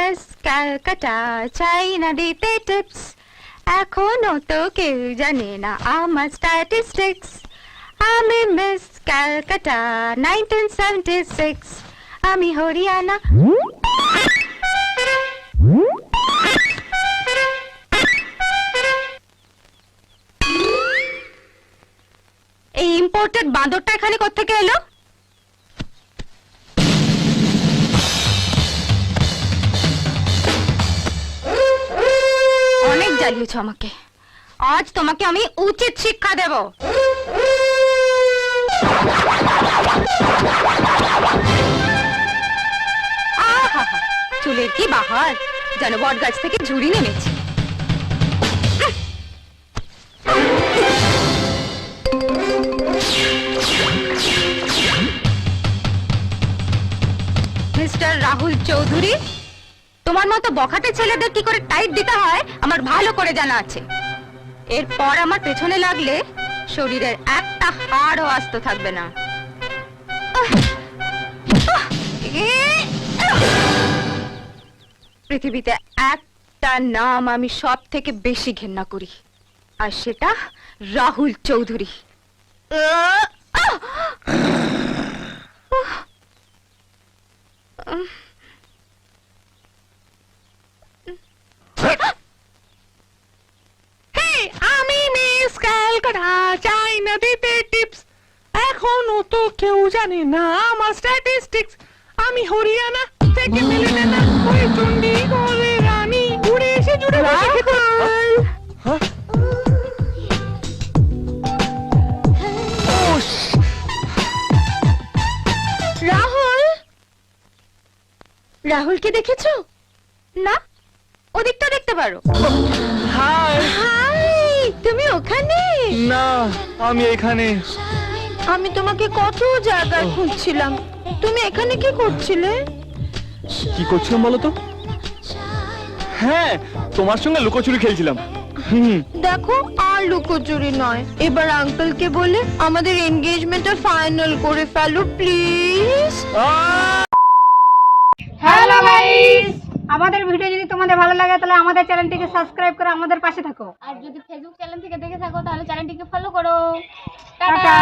Miss Calcutta, চাই না দিতে টিপস, এখনো তো কেউ জানে না আমার স্ট্যাটিস্টিক্স। আমি মিস ক্যালকাটা 1976, আমি হরিয়ানা। এই ইম্পোর্টেড বাঁদরটা এখানে কোত্থেকে এলো? অনেক জ্বালিয়েছ আমাকে, আজ তোমাকে আমি উচিত শিক্ষা দেব। আহা, চুলের কি বাহার, যেন বট গাছ থেকে ঝুড়ি নেমেছে। মিস্টার রাহুল চৌধুরী, তোমার মতো বখাটে ছেলেদের কি করে টাইট দিতে হয় আমার ভালো করে জানা আছে। এরপর আমার পেছনে লাগলে শরীরের একটা হাড়ও আস্ত থাকবে না। পৃথিবীতে একটা নাম আমি সব থেকে বেশি ঘৃণা করি, আর সেটা রাহুল চৌধুরী। আমি মিস ক্যালকাটা, চাই না দিতে টিপস, এখনো তো কেউ জানে না আমার স্ট্যাটিস্টিক্স। আমি হরিয়ানা থেকে মিলে না ওই চণ্ডীগড়ের রানী, উড়ে এসে জুড়ে বসে খেতে। রাহুল, রাহুলকে দেখেছো? না, ওদিকটা দেখতে পারো। হাই। হাই, তুমি ওখানে? না, আমি এখানে। আমি তোমাকে কত জায়গায় খুঁজছিলাম, তুমি এখানে কি করছিলে? কি করছিলাম বলো তো? হ্যাঁ, তোমার সঙ্গে লুকোচুরি খেলছিলাম। দেখো, আর লুকোচুরি নয়, এবার আঙ্কেলকে বলে আমাদের এনগেজমেন্টটা ফাইনাল করে ফেলো প্লিজ। হ্যালো গাইস, আমাদের ভিডিও যদি তোমাদের ভালো লাগে তাহলে আমাদের চ্যানেলটিকে সাবস্ক্রাইব করে আমাদের পাশে থাকো। আর যদি ফেসবুক চ্যানেল থেকে দেখে থাকো তাহলে চ্যানেলটিকে ফলো করো। টাটা।